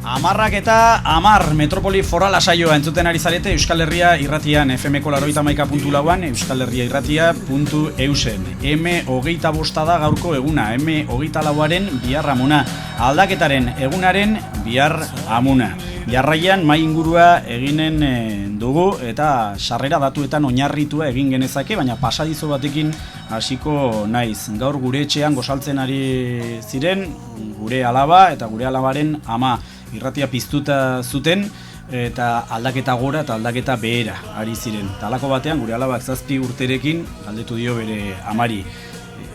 Amarrak eta amar Metropoli Forala saioa entzuten ari zarete Euskal Herria irratian FM-ko 91.4an Euskal Herria irratia.eusen. M25 da gaurko eguna, M24aren bihar amuna. Aldaketaren egunaren bihar amuna. Jarraian mai ingurua eginen dugu eta sarrera datuetan oinarritua egin genezake, baina pasadizo batekin hasiko naiz. Gaur gure etxean gozaltzen ari ziren gure alaba eta gure alabaren ama. Irratia piztuta zuten eta aldaketa gora eta aldaketa behera ari ziren. Talako batean gure alabak 7 urterekin galdetu dio bere amari.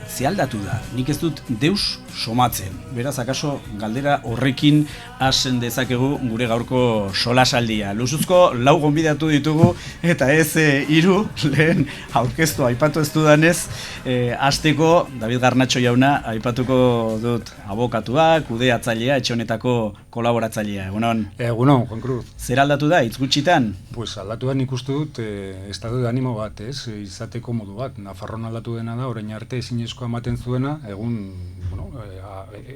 Ze aldatu da, nik ez dut deus somatzen. Beraz, akaso galdera horrekin hasen dezakegu gure gaurko solasaldia. Lusuzko 4 gonbidatu ditugu eta ez 3 lehen aurkeztu aipatu ez dudanez. Hasteko David Garnatxo jauna aipatuko dut abokatua, kudeatzailea, etxe honetako kolaboratzailea. Egunon? Egunon, Juan Cruz. Zer aldatu da, hitz gutxitan? Pues aldatu da nik uste dut estado de animo bat, ez? Izateko modu bat. Nafarroan aldatu dena da, orain arte ezinezkoa ematen zuena, egun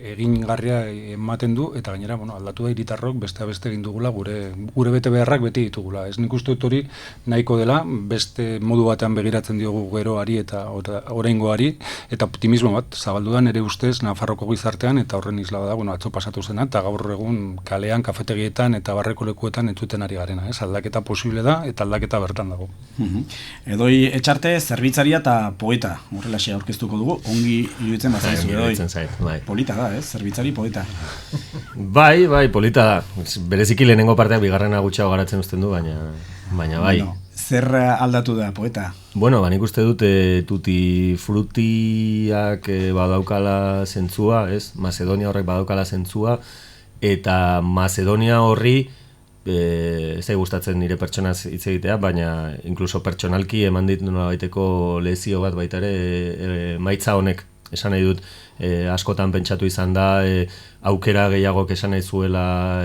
egingarria ematen du, eta gainera aldatu da hiritarrok beste egin dugula, gure bete beharrak beti ditugula. Ez nik uste dut hori nahiko dela, beste modu batean begiratzen diogu geroari eta oraingoari, eta optimismo bat zabaldu da nire ustez Nafarroko gizartean, eta horren isla da, atzo pasatu zena, eta gaur egun kalean, kafetegietan eta barreko lekuetan entzuten ari garena. Aldaketa posible da, eta aldaketa bertan dago. Edoi Etxarte, zerbitzaria eta poeta, horrelaxea aurkeztuko dugu, ongi iruditzen bazaizu, Edoi. Polita da, zerbitzari polita. Bai, polita da. Bereziki lehenengo parteak bigarrena gutxiago garatzen uzten du, baina bai. Zer aldatu da, poeta? Bueno, nik uste dut tuti frutiak badaukala zentzua, ez? Macedonia horrek badaukala zentzua, eta Macedonia horri ez da gustatzen nire pertsonaz hitz egitea, baina inkluso pertsonalki eman dit nolabaiteko lezio bat baita ere maitza honek. Esan nahi dut, askotan pentsatu izan da, aukera gehiagok esan nahi zuela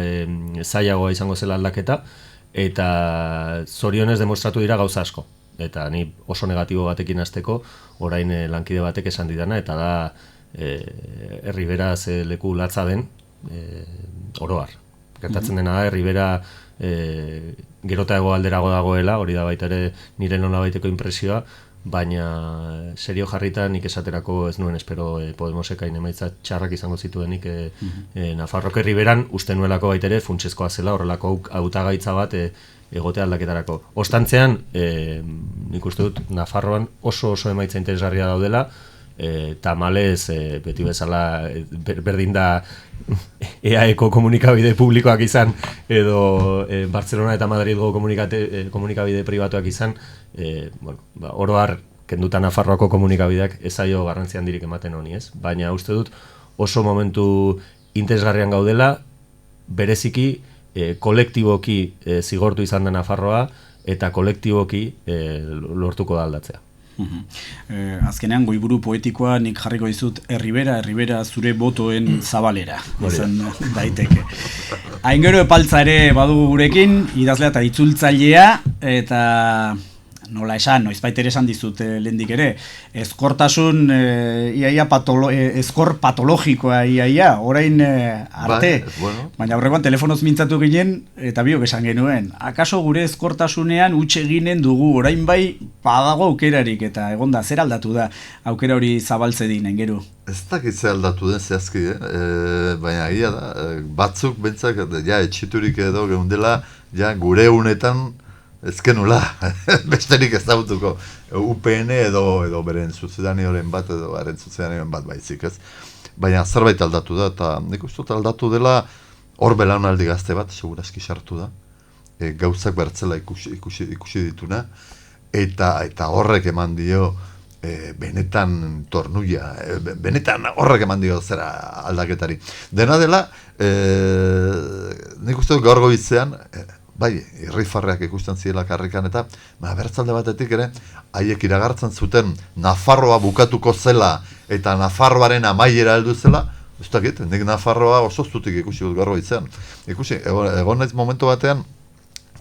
zailagoa izango zela aldaketa, eta zorionez demostratu dira gauza asko. Eta ni oso negatibo batekin hasteko, orain lankide batek esan didana, eta da Herriberaz leku latza den oroar. Gertatzen dena da, Herribera gerota hegoalderago dagoela, hori da baita ere nire nolabaiteko inpresioa, baina serio jarrita nik esaterako ez nuen espero Podemosek hain emaitza txarrak izango zituenik Nafarroko Herriberan uste nuelako baita ere funtsezkoa zela horrelako hautagaitza bat egote aldaketarako. Ostantzean, nik uste dut Nafarroan oso emaitza interesgarria daudela, tamalez beti bezala berdin da EAeko komunikabide publikoak izan edo Barcelona eta Madridgo komunikabide pribatuak izan, oro har kenduta Nafarroako komunikabideak ez zaio garrantzi handirik ematen honi, ez? Baina uste dut oso momentu interesgarrian gaudela, bereziki kolektiboki zigortu izan da Nafarroa eta kolektiboki lortuko da aldatzea. Azkenean goiburu poetikoa nik jarriko dizut Herribera zure botoen zabalera izan daiteke. Hain gero epaltza ere badugu gurekin, idazlea eta itzultzailea, eta nola esan, noizbait ere esan dizut lehendik ere, ezkortasun ezkor patologikoa iaia, orain arte, baina aurrekoan telefonoz mintzatu ginen, eta biok esan genuen, akaso gure ezkortasunean huts eginen dugu, orain bai badago aukerarik, eta egonda, zer aldatu da aukera hori zabaltze dinen, gero? Ez dakit zer aldatu den zehazki, baina ia da, batzuk bentzak, etxiturik edo geundela, gure unetan, ezkenula, besterik ez dautuko UPN edo beren zuzedanioren bat edo haren zuzedanioren bat baizik, ez? Baina zerbait aldatu da, eta nik uste dut aldatu dela hor belaunaldi gazte bat, segurazki sartu da, gauzak bertzela ikusi dituna, eta horrek eman dio benetan tornuia, benetan horrek eman dio zera aldaketari. Dena dela, nik uste dut gaur goizean, bai, irrifarreak ikusten ziela karrikan eta bertzalde batetik ere, haiek iragartzen zuten Nafarroa bukatuko zela eta Nafarroaren amaiera heldu zela, ez dakit, nik Nafarroa oso zutik ikusi dut gaur goizean. Ikusi, egon naiz momentu batean,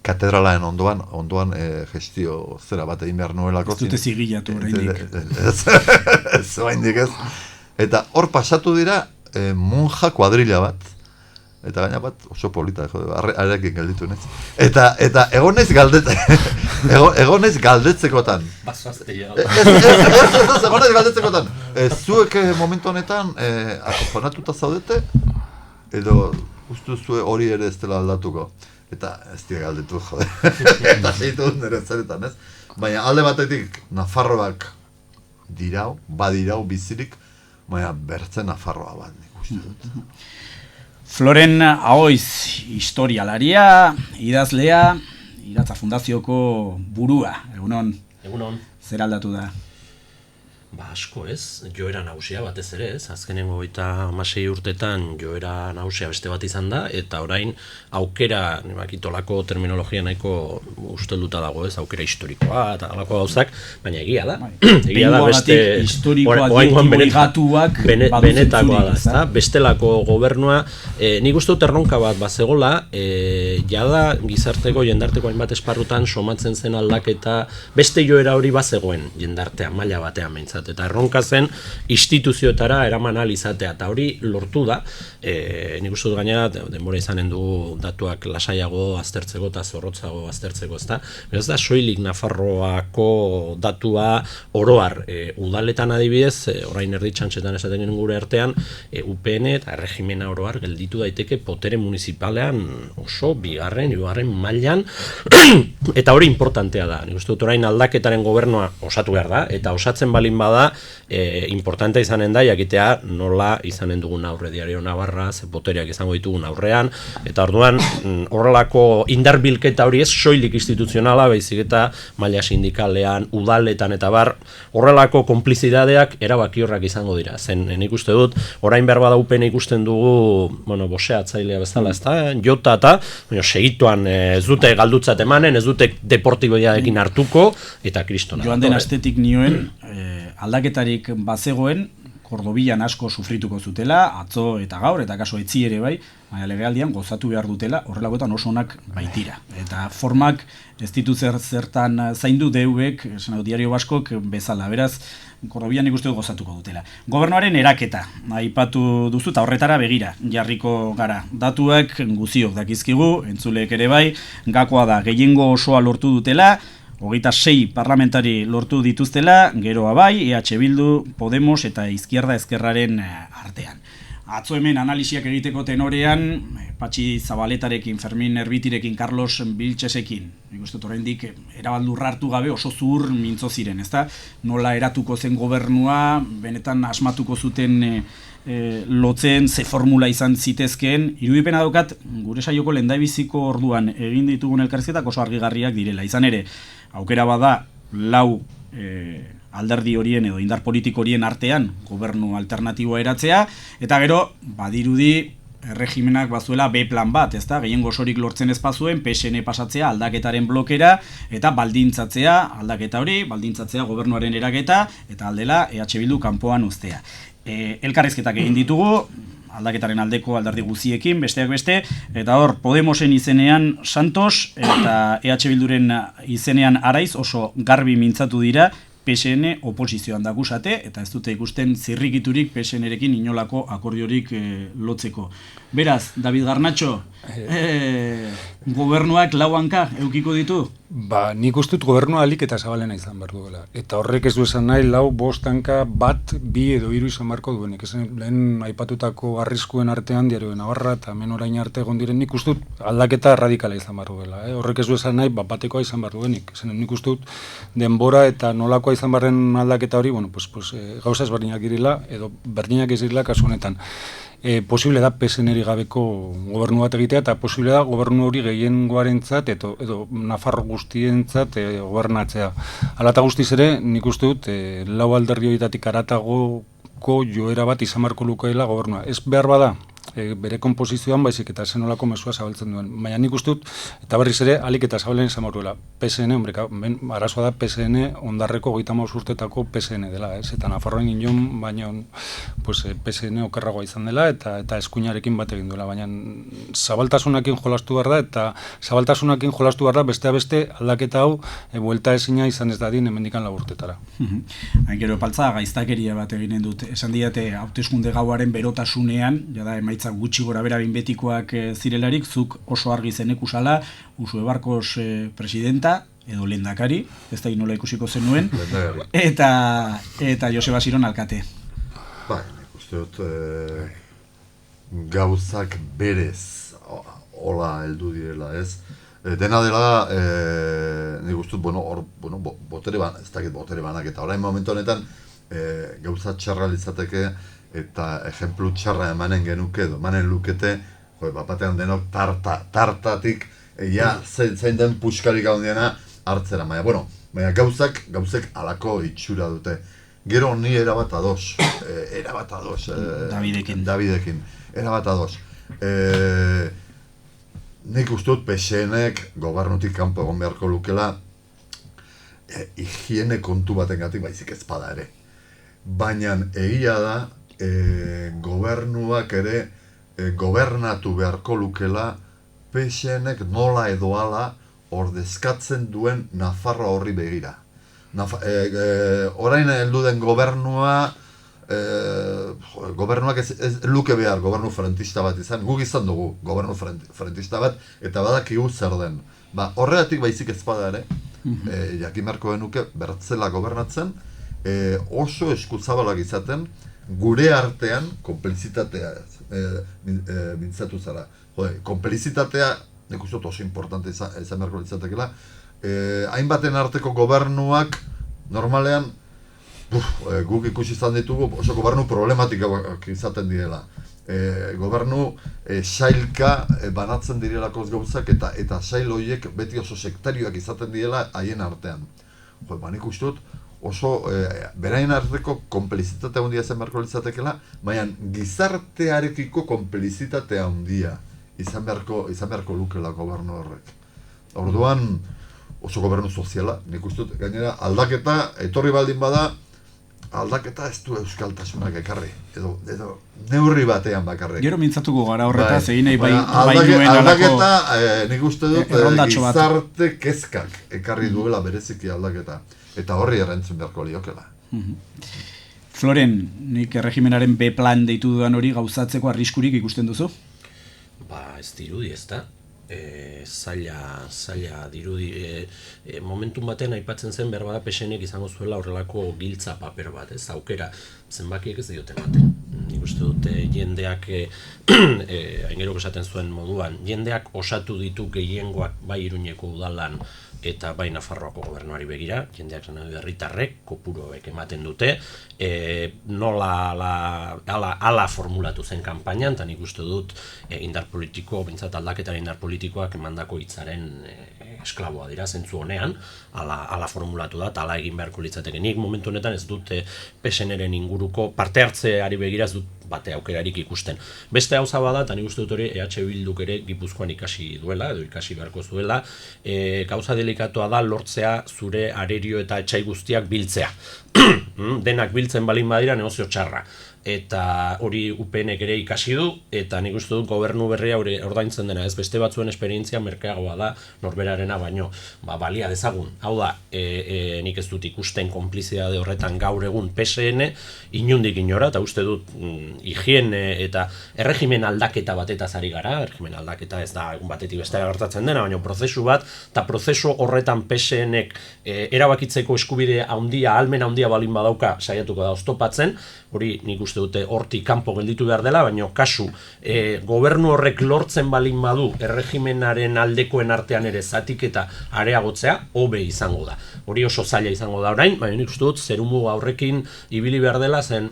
katedralaen ondoan gestio zera bat egin behar nuelako. Ez dute zigilatu oraindik. Ez oraindik ez. Eta hor pasatu dira monja kuadrilla bat, eta gaina bat oso polita, arekin gelditu nez. Eta egon naiz egon naiz galdetzekotan. Egon naiz galdetzekotan. Zuek momentu honetan akofonatuta zaudete, edo uste zue hori ere ez dela aldatuko. Eta ez dira galdetu, jode. Eta zeitu nire zeretan, ez? Baina alde batetik Nafarroak badirau bizirik, baina bertzen Nafarroa bat nik uste dut. Floren Ahoiz, historialaria, idazlea, Iratza Fundazioko burua, egunon. Egunon. Zer aldatu da? Asko ez, joera nagusia batez ere ez, azkenengo 36 urtetan joera nagusia beste bat izan da, eta orain aukera, bakitolako terminologia nahiko ustelduta dago ez, aukera historikoa eta alako gauzak, baina egia da. Egia da beste benetakoa da, ezta? Bestelako gobernua, nik uste dut erronka bat bazegola, jada gizarteko jendarteko hainbat esparrutan somatzen zen aldaketa, beste joera hori bazegoen jendartean, maila batean behintzat. Eta erronka zen instituzioetara eraman ahal izatea, eta hori lortu da. Nik uste dut gainera, denbora izanen dugu datuak lasaiago aztertzeko eta zorrotzago aztertzeko, ezta? Beraz da, soilik Nafarroako datua oroar. Udaletan adibidez, orain erditxantxetan esaten genuen gure artean, UPN eta erregimena oroar gelditu daiteke potere municipalean oso bigarren mailan, eta hori importantea da. Nik uste dut orain aldaketaren gobernua osatu behar da, eta osatzen balin bada, importantea izanen da, jakitea nola izanen dugun aurre Diario Navarra, ze poteriak izango ditugun aurrean, eta orduan horrelako indarbilketa hori ez soilik instituzionala, baizik eta maila sindikalean, udaletan eta bar, horrelako konplizidadeak erabakiorrak izango dira. Zen nik uste dut, orain behar bada UPN ikusten dugu, boxeatzailea bezala, ezta, jota eta, segituan ez dute galdutzat emanen, ez dute deportiboiarekin hartuko, eta kristona. Joan den astetik nioen, aldaketarik bazegoen, Kordobian asko sufrituko zutela, atzo eta gaur, eta kaso etzi ere bai, baina legealdian gozatu behar dutela, horrelakoetan oso onak baitira. Eta formak ez ditu zertan zaindu deubek, Diario Baskok bezala, beraz, Kordobian ikuste gozatuko dutela. Gobernuaren eraketa, aipatu duzu, eta horretara begira, jarriko gara. Datuak guziok dakizkigu, entzuleek ere bai, gakoa da, gehiengo osoa lortu dutela, 26 parlamentari lortu dituztela, geroa bai, EH Bildu, Podemos eta Izquierda Ezkerraren artean. Atzo hemen analisiak egiteko tenorean, Patxi Zabaletarekin, Fermin Erbitirekin, Carlos Biltxesekin, nik uste oraindik erabaldurra hartu gabe oso zuhur mintzo ziren, ezta? Nola eratuko zen gobernua, benetan asmatuko zuten lotzen, ze formula izan zitezkeen, irudipena daukat, gure saioko lehendabiziko orduan egin ditugun elkarrizketak oso argigarriak direla. Izan ere, aukera bada lau alderdi horien edo indar politiko horien artean gobernu alternatiboa eratzea, eta gero, badirudi, erregimenak bazuela B plan bat, ezta? Gehiengo osorik lortzen ez bazuen, PSN pasatzea aldaketaren blokera, eta baldintzatzea, aldaketa hori, baldintzatzea gobernuaren eraketa, eta aldela EH Bildu kanpoan uztea. Elkarrizketak egin ditugu, aldaketaren aldeko alderdi guziekin, besteak beste, eta hor, Podemosen izenean Santos, eta EH Bilduren izenean Araiz oso garbi mintzatu dira, PSN oposizioan dakusate, eta ez dute ikusten zirrikiturik PSN-erekin inolako akordiorik lotzeko. Beraz, David Garnatxo, gobernuak lau hanka eukiko ditu? Nik uste dut gobernua alik eta zabalena izan behar duela. Eta horrek ez du esan nahi, lau, bost hanka, bat, bi edo hiru izan beharko duenik. Lehen aipatutako arriskuen artean, Diario Navarra eta hemen orain arte egon diren, nik uste dut aldaketa radikala izan behar duela. Horrek ez du esan nahi, batekoa izan behar duenik. Nik uste dut denbora eta nolakoa izan beharren aldaketa hori, gauza ezberdinak direla, edo berdinak ez direla kasu honetan. Posible da PSN-eri gabeko gobernu bat egitea, eta posible da gobernu hori gehiengoarentzat edo Nafarro guztientzat gobernatzea. Hala eta guztiz ere, nik uste dut, lau alderdi horietatik haratagoko joera bat izan beharko lukeela gobernua. Ez behar bada, bere konposizioan baizik eta zenolako mesua zabaltzen duen. Baina nik uste dut, eta berriz ere, alik eta zabalen izan behar duela. PSN, arazoa da PSN ondarreko 35 urtetako PSN dela, ez? Eta Nafarroan inon, baina PSN okerragoa izan dela, eta eskuinarekin bat egin duela. Baina zabaltasunakin jolastu behar da, eta zabaltasunakin jolastu behar da, besteak beste aldaketa hau, buelta ezina izan ez dadin hemendikan 4 urtetara. Gero epaltza, gaiztakeria bat eginen dut. Esan diate, hauteskunde gauaren berotasunean, jada emaitza egoitza gutxi gora bera betikoak zirelarik, zuk oso argi zenekusala, Usue Barkos presidenta, edo lehendakari, ez da nola ikusiko zenuen, eta Joseba Siron alkate. Bai, nik uste dut gauzak berez hola heldu direla, ez? Dena dela, nik uste dut, botere ban, ez dakit botere banak, eta orain momentu honetan gauza txarra litzateke, eta ejemplu txarra emanen genuke edo, emanen lukete, batean denok tartatik, zein den puxkarik handiena hartzera, baina gauzak alako itxura dute. Gero ni erabat ados, Davidekin, erabat ados. Nik uste dut PSNek gobernutik kanpo egon beharko lukela higiene kontu batengatik baizik ez bada ere. Baina egia da gobernuak ere gobernatu beharko lukela PSNek nola edo hala ordezkatzen duen Nafarroa horri begira. Orain heldu den gobernuak ez luke behar gobernu frentista bat izan, guk izan dugu gobernu frentista bat, eta badakigu zer den. Horregatik baizik ez bada ere, jakin beharko genuke bertzela gobernatzen, oso eskuzabalak izaten, gure artean konplizitatea mintzatu zara. Konplizitatea, nik uste oso importante izan beharko litzatekela, hainbaten arteko gobernuak normalean guk ikusi izan ditugu oso gobernu problematikak izaten direla. Gobernu sailka banatzen direlako gauzak eta sail horiek beti oso sektarioak izaten direla haien artean. Nik uste dut oso beraien arteko konplizitate handia zen beharko litzatekela, baina gizartearekiko konplizitate handia izan beharko lukela gobernu horrek. Orduan oso gobernu soziala, nik uste dut, gainera aldaketa, etorri baldin bada, aldaketa ez du euskaltasunak ekarri, edo neurri batean bakarrik. Gero mintzatuko gara horretaz, egin nahi bai nuen aldaketa, nik uste dut, gizarte kezkak ekarri duela bereziki aldaketa, eta horri erantzun beharko liokela. Floren, nik erregimenaren B-plan deitu dudan hori gauzatzeko arriskurik ikusten duzu? Ez dirudi, ez da? Zaila dirudi. Momentum batean aipatzen zen behar bada PSNek izango zuela horrelako giltza paper bat, ez aukera, zenbakiek ez diote ematen. Nik uste dute jendeak, aingerok esaten zuen moduan, jendeak osatu ditu gehiengoak bai Iruñeko udalan eta bai Nafarroako gobernuari begira, jendeak zen herritarrek kopuroek ematen dute, nola ala formulatu zen kanpainan, eta nik uste dut indar politiko, bintzat aldaketaren indar politikoak emandako hitzaren esklaboa dira, zentzu honean, ala formulatu da, eta ala egin beharko litzateke. Nik momentu honetan ez dut PSN-eren inguruko parte hartzeari begira ez dut bate aukerarik ikusten. Beste gauza bada, eta nik uste dut hori EH Bilduk ere Gipuzkoan ikasi duela, edo ikasi beharko zuela, gauza delikatoa da lortzea zure arerio eta etxai guztiak biltzea. Denak biltzen balin badira negozio txarra. Eta hori UPNek ere ikasi du, eta nik uste dut gobernu berria ordaintzen dena, ez beste batzuen esperientzia merkeagoa da norberarena baino, balia dezagun. Hau da, nik ez dut ikusten konplizidade horretan gaur egun PSN, inundik inora, eta uste dut higiene eta erregimen aldaketa batetaz ari gara, erregimen aldaketa ez da egun batetik bestera gertatzen dena, baina prozesu bat, eta prozesu horretan PSNek erabakitzeko eskubide handia, ahalmen handia balin badauka, saiatuko da oztopatzen, hori nik uste dute hortik kanpo gelditu behar dela, baina kasu, gobernu horrek lortzen balin badu erregimenaren aldekoen artean ere zatiketa areagotzea, hobe izango da. Hori oso zaila izango da orain, baina nik uste dut zerumuga horrekin ibili behar dela, zen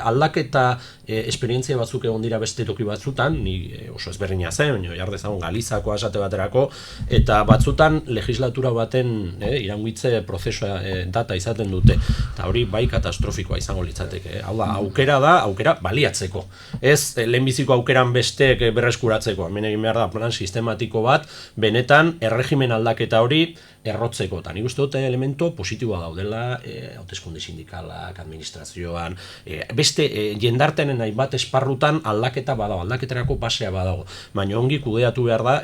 aldaketa esperientzia batzuk egon dira beste toki batzutan, ni oso ezberdina zen, baina jar dezagun Galizako esate baterako, eta batzutan legislatura baten iraungitze prozesua data izaten dute, eta hori bai katastrofikoa izango litzateke. Hau da, aukera baliatzeko. Ez lehenbiziko aukeran besteek berreskuratzeko. Hemen egin behar da plan sistematiko bat, benetan erregimen aldaketa hori errotzeko. Eta nik uste dute elemento positiboa daudela, hauteskunde sindikalak, administrazioan, beste jendartean hemen hainbat esparrutan aldaketa badago, aldaketarako basea badago, baina ongi kudeatu behar da,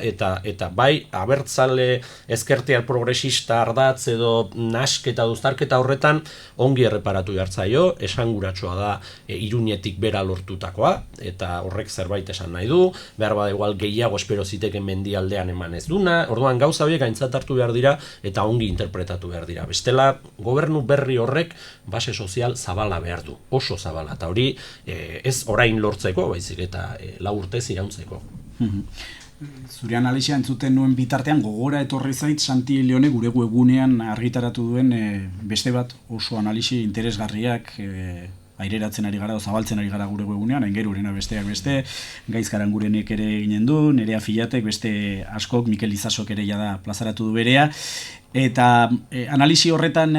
eta bai abertzale ezkertiar progresista ardatz edo nasketa duztarketa horretan ongi erreparatu behar zaio, esanguratsua da Iruñetik bera lortutakoa, eta horrek zerbait esan nahi du, behar bada igual gehiago espero ziteken mendialdean eman ez duna, orduan gauza horiek aintzat hartu behar dira eta ongi interpretatu behar dira. Bestela, gobernu berri horrek base sozial zabala behar du, oso zabala, eta hori ez orain lortzeko, baizik eta 4 urtez irauntzeko. Zure analisia entzuten nuen bitartean gogora etorri zait Santi Leone gure webgunean argitaratu duen beste bat oso analisi interesgarriak aireratzen ari gara, zabaltzen ari gara gure webgunean, Aingerurena besteak beste, Gaizkarangurenek ere ginen du, Nerea Filatek, beste askok, Mikel Izasok ere jada plazaratu du berea, eta analisi horretan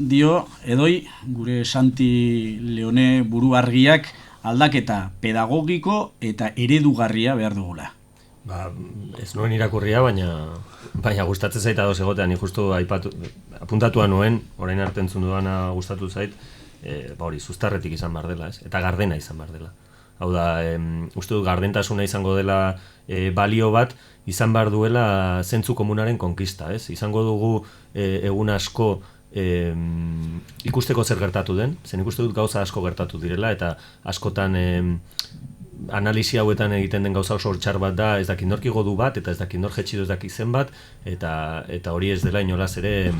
dio, edoi, gure Santi Leone buru argiak aldaketa pedagogiko eta eredugarria behar dugula. Ez nuen irakurria, baina gustatzen zait ados egotean, ni justu apuntatua nuen, orain arte entzun dudana gustatu zait, hori, zuztarretik izan behar dela, ez? Eta gardena izan behar dela. Hau da, uste dut gardentasuna izango dela balio bat, izan behar duela zentzu komunaren konkista, ez? Izango dugu egun asko ikusteko zer gertatu den, zen ikuste dut gauza asko gertatu direla, eta askotan analisi hauetan egiten den gauza oso txar bat da, ez dakit nork igo du bat, eta ez dakit nork jetxidu ez dakit zen bat, eta hori ez dela inolaz ere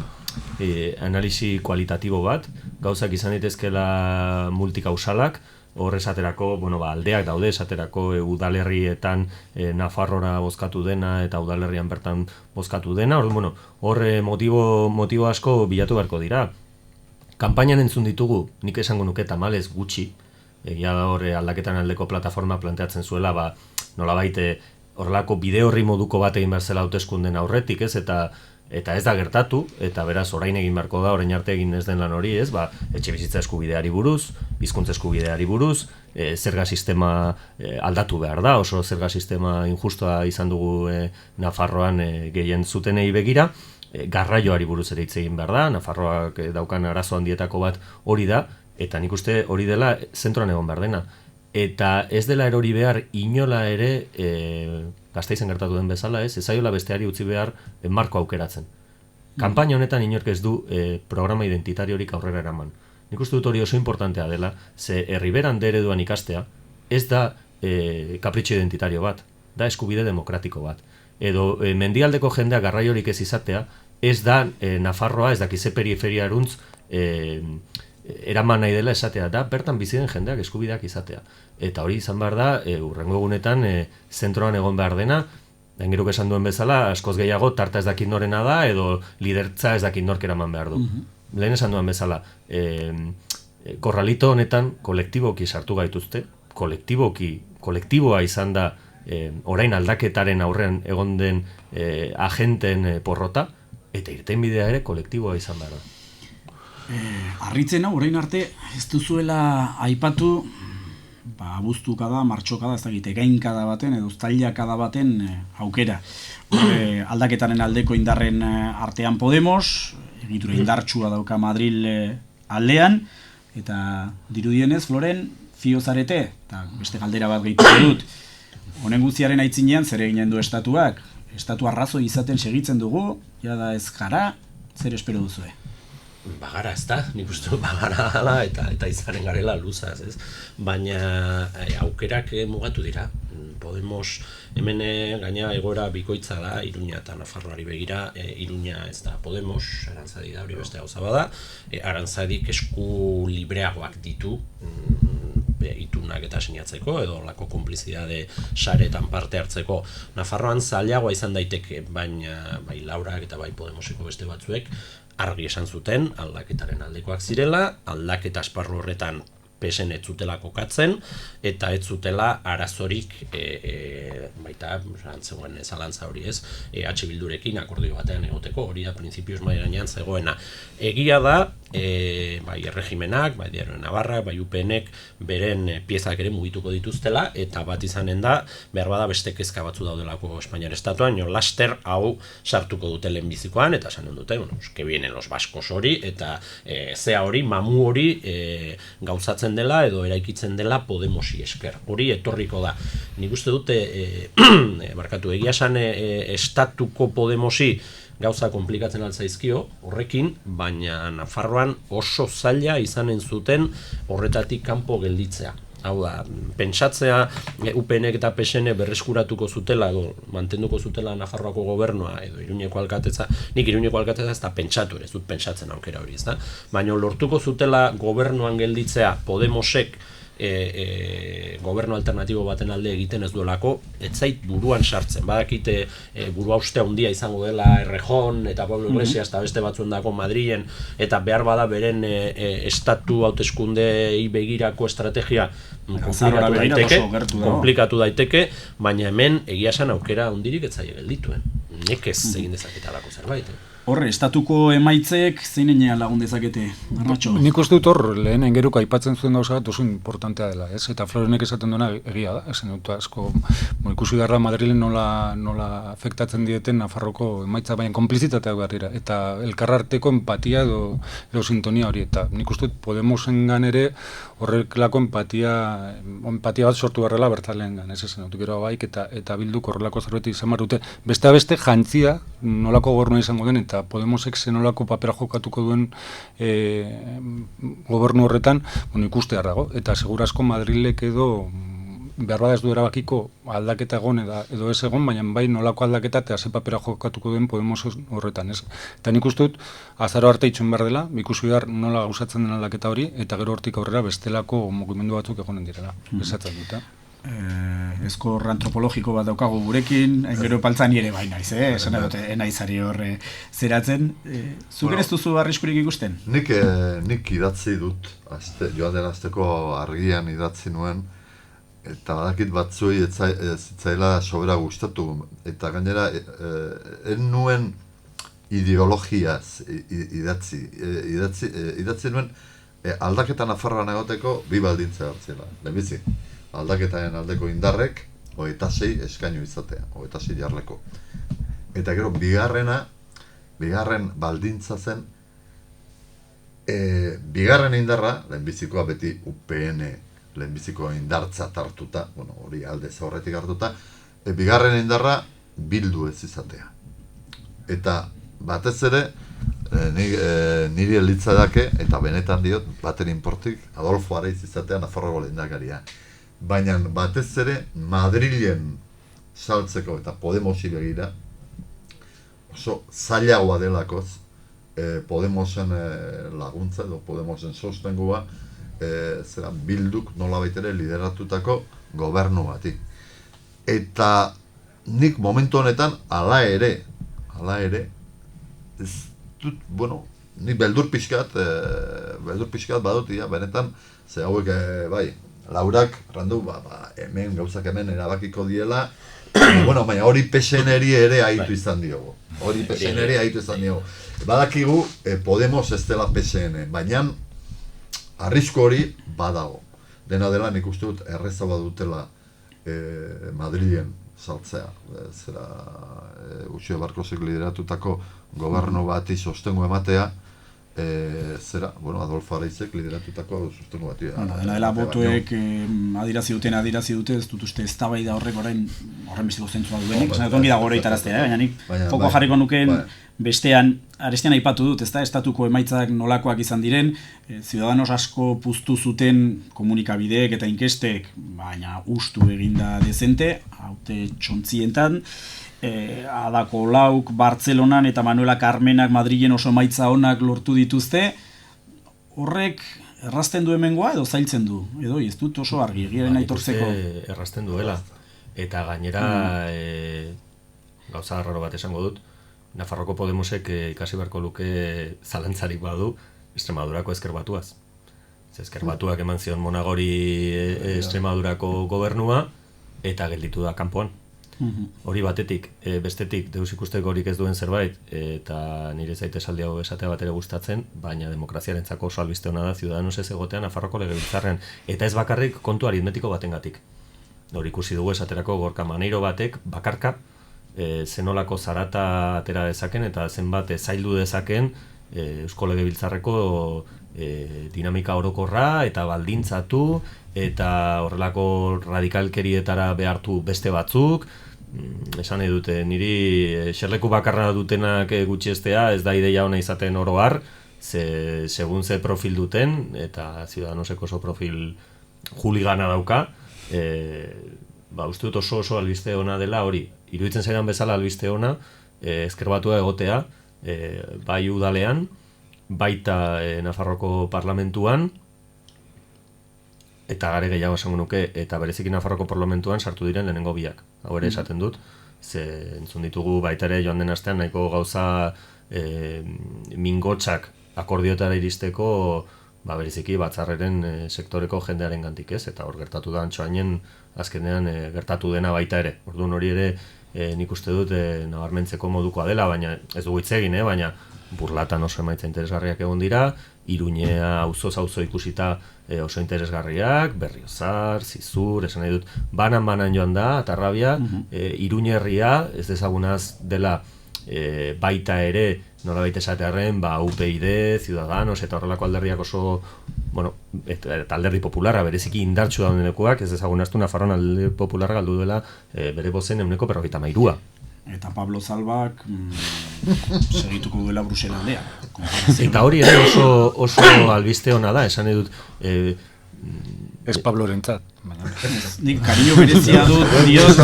analisi kualitatibo bat, gauzak izan daitezkeela multikausalak, hor esaterako, aldeak daude, esaterako udalerrietan Nafarrora bozkatu dena eta udalerrian bertan bozkatu dena, hor motibo asko bilatu beharko dira. Kanpainan entzun ditugu, nik esango nuke tamalez gutxi, egia da hor aldaketan aldeko plataforma planteatzen zuela, nolabait horrelako bide horri moduko bat egin behar zela hauteskunden aurretik, ez, eta ez da gertatu, eta beraz orain egin beharko da, orain arte egin ez den lan hori, ez, etxebizitza eskubideari buruz, hizkuntza eskubideari buruz, zerga sistema aldatu behar da, oso zerga sistema injustua izan dugu Nafarroan gehien zutenei begira, garraioari buruz ere hitz egin behar da, Nafarroak daukan arazo handietako bat hori da, eta nik uste hori dela zentroan egon behar dena. Eta ez dela erori behar inola ere, Gasteizen gertatu den bezala, ez zaiola besteari utzi behar marko aukeratzen. Kanpaina honetan inork ez du programa identitariorik aurrera eraman. Nik uste dut hori oso importantea dela, ze herriberan ereduan ikastea, ez da kapritxo identitario bat, da eskubide demokratiko bat. Edo mendialdeko jendea garraiorik ez izatea, ez da Nafarroa, ez dakize periferiaruntz eraman nahi dela esatea, da bertan bizi den jendeak eskubideak izatea. Eta hori izan behar da, hurrengo egunetan zentroan egon behar dena, Aingeruk esan duen bezala, askoz gehiago tarta ez dakit norena da, edo lidertza ez dakit nork eraman behar du. Lehen esan duen bezala, korralito honetan kolektiboki sartu gaituzte, kolektiboa izan da orain aldaketaren aurrean egon den agenten porrota, eta irtenbidea ere kolektiboa izan behar da. Harritzen hau, orain arte, ez duzuela aipatu, abuztukada, martxokada, ez dakit, egainkada baten, edo uztailakada baten aukera. Aldaketaren aldeko indarren artean Podemos, egitura indartsua dauka Madril aldean, eta dirudienez, Floren, fio zarete, eta beste galdera bat gehituko dut, honen guztiaren aitzinean zer eginen du estatuak, estatu arrazoi izaten segitzen dugu, jada ez gara, zer espero duzue? Bagara, ez da, nik uste bagara ala eta izaren garela luzaz, ez? Baina aukerak mugatu dira. Podemos, hemen gaina egoera bikoitza da, Iruña eta Nafarroari begira, Iruña ez da Podemos, Arantzadi da, hori beste gauza bada, Arantzadik esku libreagoak ditu, itunak eta sinatzeko, edo lako konplizidade saretan parte hartzeko. Nafarroan zailagoa izan daiteke, baina bai Laurak eta bai Podemoseko beste batzuek, argi esan zuten, aldaketaren aldekoak zirela, aldaketa esparru horretan pesen ez zutela kokatzen, eta ez zutela arazorik, baita, antzegoen zalantza hori ez, Bildurekin akordio batean egoteko, hori da printzipioz mailanean zegoena. Egia da, bai erregimenak, bai Diario Navarrak, bai UPNek beren piezak ere mugituko dituztela, eta bat izanen da, behar bada beste kezka batzu daudelako Espainiar estatuan, laster hau sartuko dute lehenbizikoan, eta esanen dute, bueno, que vienen los vascos hori, eta zea hori, mamu hori gauzatzen dela, edo eraikitzen dela Podemosi esker. Hori etorriko da. Nik uste dute, markatu, egia esan estatuko Podemosi gauza komplikatzen altzaizkio horrekin, baina Nafarroan oso zaila izanen zuten horretatik kanpo gelditzea. Hau da, pentsatzea UPNek eta PSN berreskuratuko zutela edo mantenduko zutela Nafarroako gobernua edo Iruñeko alkatetza, nik Iruñeko alkatetza ez da pentsatu ere, ez dut pentsatzen aukera hori, ez da? Baina lortuko zutela gobernuan gelditzea Podemosek gobernu alternatibo baten alde egiten ez duelako, ez zait buruan sartzen. Badakite burua uste handia izango dela Errejón eta Pablo Iglesias eta beste batzuendako Madrilen, eta behar bada beren estatu hauteskundei begirako estrategia komplikatu daiteke, baina hemen egia esan aukera handirik ez zaie geldituen. Nekez egin dezaketalako zerbait. Horre, estatuko emaitzek zeinean lagun dezakete, Arnatxo? Nik uste dut hor, lehen engeruko aipatzen zuen gauza bat oso importantea dela, ez? Eta Florenek esaten duena egia da, esan dut asko, ikusi garra Madrilen nola afektatzen dieten Nafarroko emaitza, baina konplizitateak behar dira, eta elkarrarteko empatia edo sintonia hori, eta nik uste dut Podemosengan ere horreklako empatia bat sortu beharrela bertzaleen ez esan dut, gero baik, eta Bilduk horrelako zerbait izan behar dute, beste jantzia, nolako gobernua izango den, eta Podemosek zenolako papera jokatuko duen gobernu horretan, ikuste dago, eta segurazko Madrilek edo behar bada ez du erabakiko aldaketa egon edo ez egon, baina bai nolako aldaketa eta ze papera jokatuko duen Podemos horretan, ez? Eta nik uste dut, azaro arte itxun behar dela, ikusi behar nola gauzatzen den aldaketa hori, eta gero hortik aurrera bestelako mugimendu batzuk egonen direla, esatzen dut, Ezkor antropologiko bat daukagu gurekin, gero paltzan ere bai naiz, esan dut, naizari horre zeratzen. Zuk ez duzu arriskurik ikusten? Nik idatzi dut, joan den azteko argian idatzi nuen, eta badakit batzuei zitzaila sobera gustatu, eta gainera, en nuen ideologiaz idatzi nuen, aldaketa Nafarroan egoteko bi baldintza hartzela, lehenbizi. Aldaketaren aldeko indarrek 26 eskainu izatea, 26 jarleko. Eta gero, bigarren baldintza zen, bigarren indarra, lehenbizikoa beti UPN, lehenbiziko indartza hartuta, hori aldez horretik hartuta, bigarren indarra bildu ez izatea. Eta batez ere, niri elitzadake, eta benetan diot, baten inportik, Adolfo Areiz izatea Nafarroko lehendakaria. Baina batez ere Madrilen saltzeko eta Podemosi begira oso zailagoa delakoz Podemosen laguntza edo Podemosen sostengua zera Bilduk nolabait ere lideratutako gobernu bati. Eta nik momentu honetan hala ere ez dut, nik beldur pixkat badut, benetan ze hauek bai Laurak, randu, hemen, gauzak hemen erabakiko diela, baina hori PSN-eri ere haitu izan diogu. Badakigu, Podemos ez dela PSN, baina arrisku hori badago. Dena dela nik uste dut erreza badutela Madrilen saltzea. Zera, Uxue Barkosek lideratutako gobernu bati sostengu ematea, Adolfo Areizek lideratutako sustengo bat. Dena dela botuek adirazi dute, ez dut uste eztabaida horrek horren besteko zentzua duenik, esan dut ongi dago horretaraztea, baina nik foko jarriko nukeen bestean, arestian aipatu dut, estatuko emaitzak nolakoak izan diren, Ciudadanos asko puztu zuten komunikabideek eta inkestek, baina ustu eginda dezente, haute txontzientan, Adako Lauk, Bartzelonan eta Manuela Carmenak Madrilen oso emaitza onak lortu dituzte, horrek errazten du hemengoa edo zailtzen du? Edo ez dut oso argi, egiaren aitortzeko. Errazten duela, eta gainera gauza arraro bat esango dut, Nafarroko Podemosek ikasi beharko luke zalantzarik badu Extremadurako ezker batuaz. Ezker batuak eman zion Monagori Extremadurako gobernua eta gelditu da kanpoan. Hori batetik, bestetik deus ikusteko horik ez duen zerbait, eta nire zaite esaldi hau esatea bat ere gustatzen, baina demokraziarentzako oso albiste ona da Ciudadanos ez egotean Nafarroako legebiltzarrean, eta ez bakarrik kontu aritmetiko batengatik. Hori ikusi dugu esaterako Gorka Maneiro batek bakarka zenolako zarata atera dezaken eta zenbat zaildu dezaken Eusko Legebiltzarreko dinamika orokorra eta baldintzatu eta horrelako radikalkerietara behartu beste batzuk. Esan nahi dute, niri xerleku bakarra dutenak gutxiestea ez da ideia ona izaten oro har, segun ze profil duten, eta Ciudadanoseko oso profil juligana dauka, uste dut oso albiste ona dela hori. Iruditzen zaidan bezala albiste ona, ezker batua egotea, bai udalean, baita Nafarroko parlamentuan, eta gare gehiago esango nuke, eta bereziki Nafarroko parlamentuan sartu diren lehenengo biak. Hau ere esaten dut, ze entzun ditugu baita ere joan den astean nahiko gauza mingotsak akordiotara iristeko, bereziki batzarreren sektoreko jendearen gantik ez, eta hor gertatu da Antxoainen azkenean gertatu dena baita ere. Orduan hori ere nik uste dut nabarmentzeko modukoa dela, baina ez dugu hitz egin, baina Burlatan oso emaitza interesgarriak egon dira, Iruñea auzoz auzo ikusita oso interesgarriak, Berriozar, Zizur, esan nahi dut, banan joan da, Atarrabia, Iruña herria, ez dezagunaz dela baita ere, nolabait esatearren, UPyD, Ciudadanos eta horrelako alderdiak oso, eta alderdi popularra bereziki indartsu daudenekuak, ez dezagunaztu Nafarroan alderdi popularra galdu dela bere bozen 53%. Eta Pablo Zalbak segituko duela Brusela aldea. Eta hori ere oso albiste ona da, esan edut... Ez Pablorentzat. Nik kariño berezia dut, diot,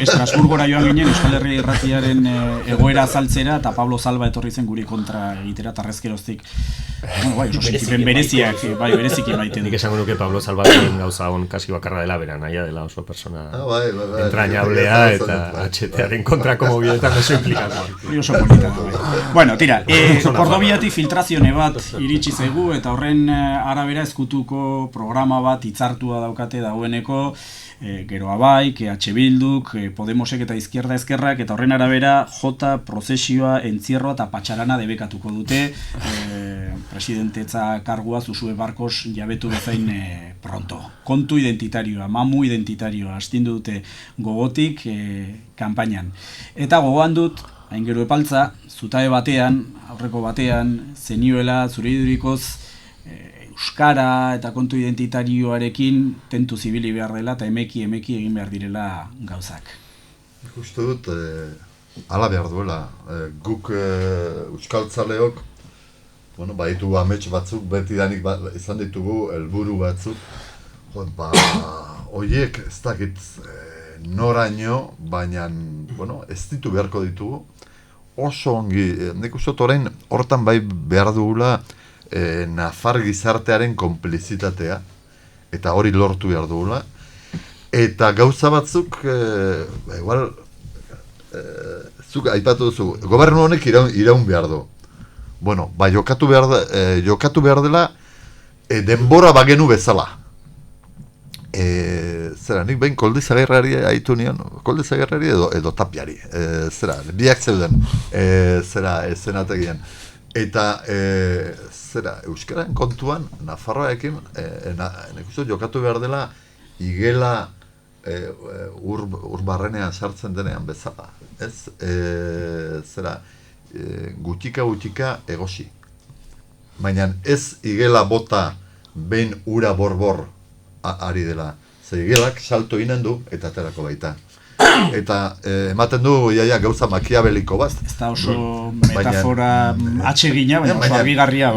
Estrasburgora joan ginen Euskal Herria Irratiaren egoera azaltzera, eta Pablo Zalba etorri zen guri kontra egitera, eta arrezkeroztik, oso sentipen bereziak, bereziki maite du. Nik esango nuke Pablo Zalbaren gauza on kasi bakarra dela, bera naia dela oso persona entrañablea, eta HT-aren kontrako mobiletan oso implikatu. Oso polita da. Bueno, tira, Kordobiatik filtrazione bat iritsi zaigu, eta horren arabera ezkutuko programa bat hitzartua daukate dagoeneko, gero Abaik, EH Bilduk, Podemosek eta Izquierda Ezkerrak, eta horren arabera jota, prozesioa, entzierroa eta patxarana debekatuko dute, presidentetza kargua Zuzue Barkos jabetu bezain pronto. Kontu identitarioa, mamu identitarioa, astindu dute gogotik kanpainan. Eta gogoan dut, hain gero epaltza, zutabe batean, aurreko batean, zenioela zure idurikoz, euskara eta kontu identitarioarekin tentu zibili behar dela eta emeki egin behar direla gauzak. Uste dut, ala behar duela. Guk euskaltzaleok, baditu amets batzuk, betidanik izan ditugu helburu batzuk. Horiek ez dakit noraino, baina ez ditu beharko ditugu. Oso ongi, nik uste dut orain hortan bai behar dugula Nafar gizartearen konplizitatea, eta hori lortu behar dugula, eta gauza batzuk, igual, zuk aipatu duzu, gobernu honek iraun behar du. Jokatu behar dela, denbora bagenu bezala. Nik behin Koldo Izagirrari aitu nion, Koldo Izagirrari edo Tapiari, biak zeuden, ezenategian. Eta, euskaren kontuan, Nafarroaekin, jokatu behar dela, igela ur barrenean sartzen denean bezala. Ez, gutxika egosi. Baina ez igela bota behin ura borbor ari dela. Ze igelak salto inen du eta aterako baita. Eta ematen du gauza makiabeliko bat. Ez da oso metafora atsegina, baina oso argigarria.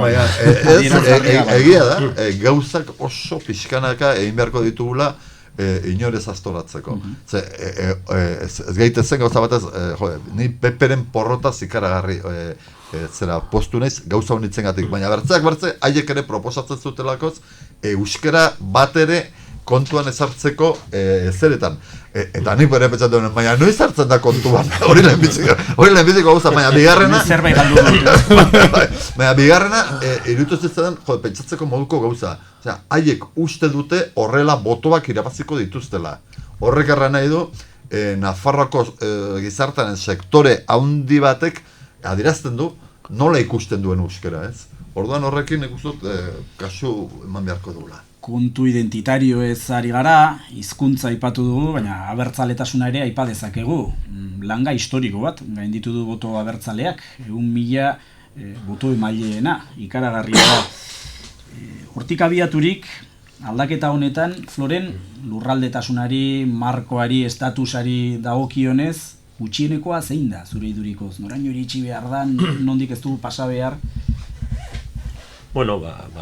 Egia da, gauzak oso pixkanaka egin beharko ditugula inorez astoratzeko. Ez gaitezen gauza batez, ni peperen porrotaz ikaragarri postu naiz gauza honitzen gatik, baina bertze, haiek ere proposatzen zutelakoz, euskara bat ere kontuan ezartzeko zeretan. Eta nik bere pentsatu duen, baina noiz hartzen da kontuan, hori lehenbiziko gauza, baina bigarrena... Zerbait galdu dut. Baina bigarrena, irutu zitzen, pentsatzeko moduko gauza. Haiek uste dute horrela botoak irabaziko dituztela. Horrek erra nahi du, Nafarroako gizartaren sektore handi batek adierazten du nola ikusten duen euskara, ez? Orduan horrekin ikustut kasu eman beharko dugula. Kontu identitario ez ari gara, hizkuntza aipatu dugu, baina abertzaletasuna ere aipa dezakegu. Langa historiko bat, gainditu du boto abertzaleak, 1.000 boto emaileena, ikaragarria da. Hortik abiaturik, aldaketa honetan, Floren, lurraldetasunari, markoari, estatusari dagokionez, gutxienekoa zein da, zure idurikoz? Noraino iritsi behar da, nondik ez du pasa behar? Bueno,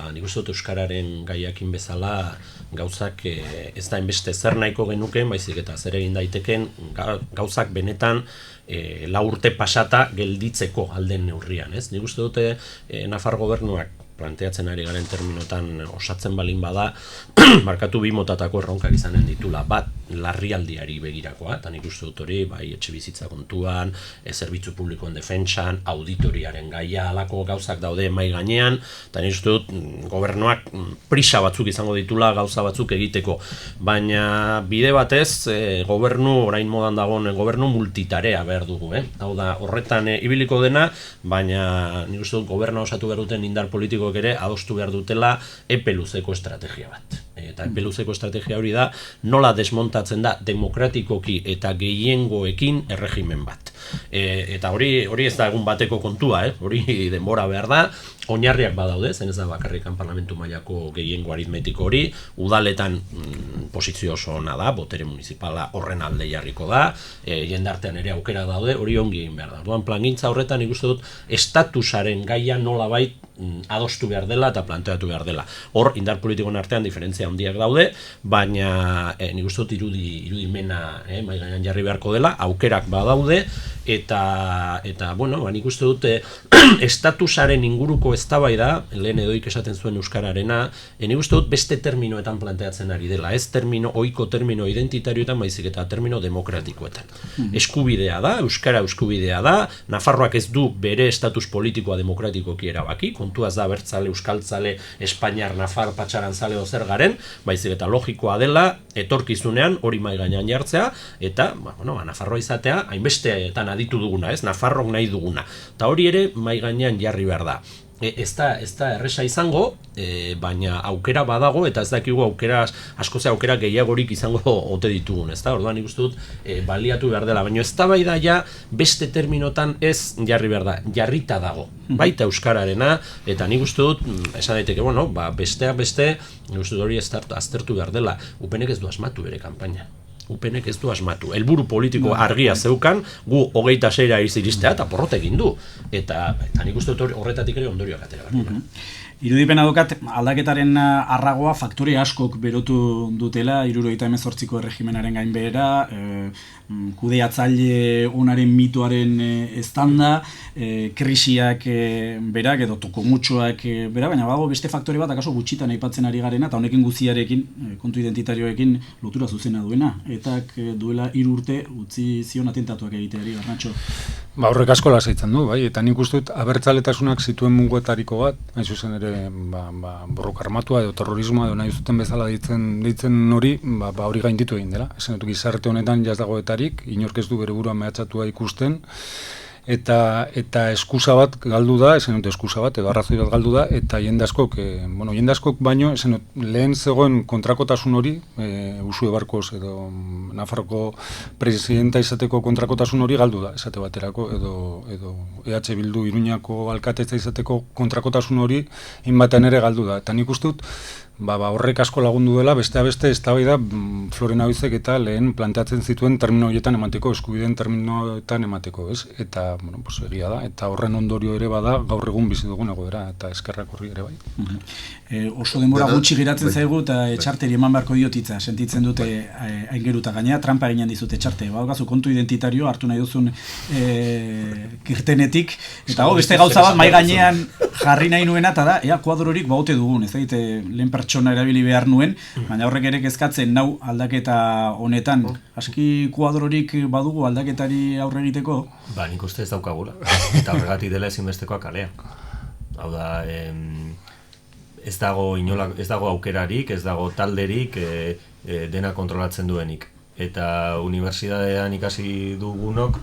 nik uste dut euskararen gaiakin bezala gauzak ez da enbeste zer nahiko genuken, baizik eta zer egin daiteken gauzak benetan 4 urte pasata gelditzeko alden neurrian, ez? Nik uste dute Nafar gobernuak planteatzen ari garen terminotan osatzen balin bada, markatu 2 motatako erronkak izanen ditula. Bat, larrialdiari begirakoa, eta nik uste dut hori, bai etxe bizitza kontuan, zerbitzu publikoen defentsan, auditoriaren gaia, alako gauzak daude mai gainean, eta nik uste dut gobernuak prisa batzuk izango ditula gauza batzuk egiteko. Baina bide batez, gobernu, orain modan dagoen gobernu multitarea behar dugu. Hau da, horretan ibiliko dena, baina nik uste dut gobernu osatu behar duten indar politiko ere adostu behar dutela epe luzeko estrategia bat. Eta epe luzeko estrategia hori da nola desmontatzen da demokratikoki eta gehiengoekin erregimen bat. Eta hori ez da egun bateko kontua, hori denbora behar da, oinarriak badaude, zen ez da bakarrikan parlamentu mailako gehiengo aritmetiko hori, udaletan posizio oso ona da, botere municipala horren alde jarriko da, jendartean ere aukera daude, hori ongi egin behar da. Orduan plangintza horretan ikuste dut estatusaren gaia nolabait adostu behar dela eta planteatu behar dela. Hor, indar politikoen artean diferentzia handiak daude, baina nik uste dut irudimena mai gainean jarri beharko dela, aukerak badaude, eta bueno, nik uste dut estatusaren inguruko eztabaida, lehen edoik esaten zuen euskararena, nik uste dut beste terminoetan planteatzen ari dela, ez ohiko termino identitarioetan, baizik eta termino demokratikoetan. Eskubidea da, euskara eskubidea da, Nafarroak ez du bere estatus politikoa demokratikoki erabaki, kontuaz da abertzale, euskaltzale, espainiar, nafar, patxarantzale zer garen, baizik eta logikoa dela, etorkizunean hori mai gainean jartzea, eta Nafarroa izatea, hainbesteetan aditu duguna, ez, Nafarrok nahi duguna. Eta hori ere mai gainean jarri behar da. Ez da erresa izango, baina aukera badago, eta ez dakigu askoz aukera gehiagorik izango ote ditugun, ez da? Orduan nik uste dut baliatu behar dela, baina ez da bai da ja beste terminotan ez jarri behar da, jarrita dago, baita euskararena, eta nik uste dut, esan daiteke, besteak beste, nik uste dut hori aztertu behar dela, UPNek ez du asmatu bere kanpaina. UPNek ez du asmatu. Helburu politiko argia zeukan, gu 26ra iristea eta porrot egin du. Eta nik uste dut horretatik ere ondorioak atera behar. Irudipena daukat aldaketaren arragoa faktore askok berotu dutela 78ko erregimenaren gainbehera, kudeatzaile onaren mitoaren eztanda, krisiak berak edo tokomutxoak berak, baina bago beste faktore bat akaso gutxitan aipatzen ari garena, eta honekin guziarekin, kontu identitarioekin lotura zuzena duena. Etak duela 3 urte utzi zion atentatuak egiteari, Arnatxo. Horrek asko lasaitzen du, bai, eta nik uste dut abertzaletasunak zituen muguetariko bat, hain zuzen ere borroka armatua edo terrorismoa edo nahi zuten bezala deitzen hori, hori gainditu egin dela. Esan dut gizarte honetan jaz dagoetarik, inork ez du bere burua mehatxatua ikusten, eta eskusa bat galdu da, esan dut eskusa bat, edo arrazoi bat galdu da, eta jende askok baino, esan dut, lehen zegoen kontrakotasun hori, Usue Barkos edo Nafarroko presidenta izateko kontrakotasun hori galdu da, esate baterako, edo EH Bildu Iruñako alkatetza izateko kontrakotasun hori, inbatean ere galdu da, eta nik uste dut, horrek asko lagundu dela, beste eztabaida Floren Abizek eta lehen planteatzen zituen termino horietan emateko, eskubideen terminoetan emateko, ez? Eta, egia da, eta horren ondorio ere bada gaur egun bizi dugun egoera, eta eskerrak horri ere bai. Oso denbora gutxi geratzen zaigu, eta etxarteri eman beharko diotitza, sentitzen dute aingeruta gainera, trampa egin dizute etxarte, badaukazu kontu identitario, hartu nahi duzun kirtenetik, eta beste gauza bat, mai gainean jarri nahi nuena, eta da, kuadrorik baute dugun, ez daite, lehen pertsona erabili behar nuen, baina horrek ere kezkatzen nau aldaketa honetan. Aski kuadrorik badugu aldaketari aurre egiteko? Nik uste ez daukagula, eta horregatik dela ezinbestekoa kalea. Hau da, ez dago aukerarik, ez dago talderik dena kontrolatzen duenik. eta unibertsitatean ikasi dugunok,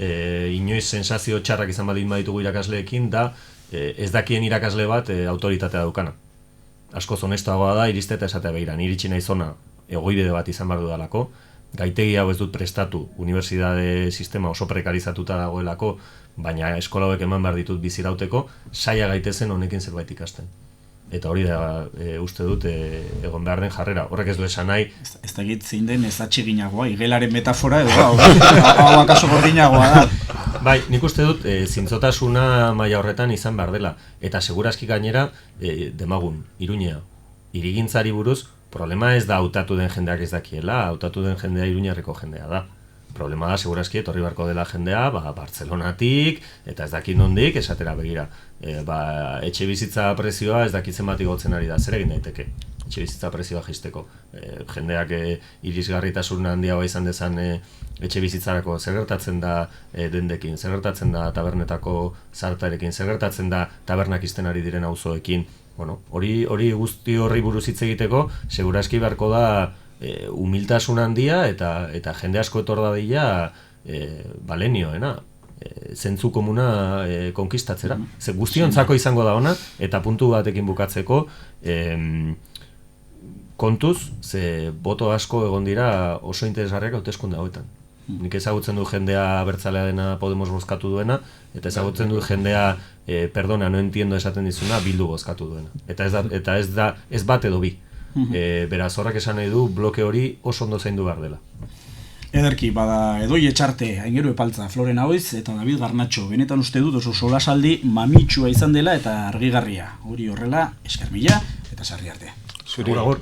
inoiz sensazio txarrak izan baditugu irakasleekin, da ez dakien irakasle bat autoritatea daukana. Askoz honestoagoa da, iriste eta esatea begira, iritsi nahi zona egoibide bat izan behar dudalako, gaitegi hau ez dut prestatu, unibertsitate sistema oso prekarizatuta dagoelako, baina eskola hauek eman behar ditut bizirauteko, saia gaitezen honekin zerbait ikasten. Eta hori da uste dut egon behar den jarrera. Horrek ez du esan nahi. Ez da egit zein den ez atxeginagoa, igelaren metafora edo hau akaso gordinagoa da. Bai, nik uste dut zintzotasuna maila horretan izan behar dela. Eta segurazki gainera, demagun, Iruñea, hirigintzari buruz, problema ez da hautatu den jendeak ez dakiela, hautatu den jendea Iruñerreko jendea da. Problema da, segurazki, etorri barko dela jendea, Bartzelonatik, eta ez dakit nondik, esatera begira. Etxe bizitza prezioa ez dakitzen bat igotzen ari da, zer egin daiteke? Etxe bizitza prezioa jaisteko. Jendeak irisgarritasun handiagoa izan dezan etxe bizitzarako zer gertatzen da dendekin, zer gertatzen da tabernetako zartarekin, zer gertatzen da tabernak izten ari diren auzoekin. Bueno, hori guzti horri buruz hitz egiteko, segurazki beharko da humiltasun handia eta jende asko etor dadila balenioena, zentzu komuna konkistatzera. Ze guztiontzako izango da ona, eta puntu batekin bukatzeko, kontuz, ze boto asko egon dira oso interesgarriak hauteskunde hauetan. Nik ezagutzen du jendea abertzalea dena Podemos bozkatu duena, eta ezagutzen du jendea, perdona, no entiendo esaten dizuna, Bildu bozkatu duena. Eta ez bat edo bi. Beraz, horrek esan nahi du, bloke hori oso ondo zaindu behar dela. Ederki, bada Edoi Etxarte, Aingeru Epaltza, Floren Ahoiz eta David Garnatxo. Benetan uste dut oso solasaldi mamitsua izan dela eta argigarria. Hori horrela, esker mila eta sarri arte. Zuri. Agur.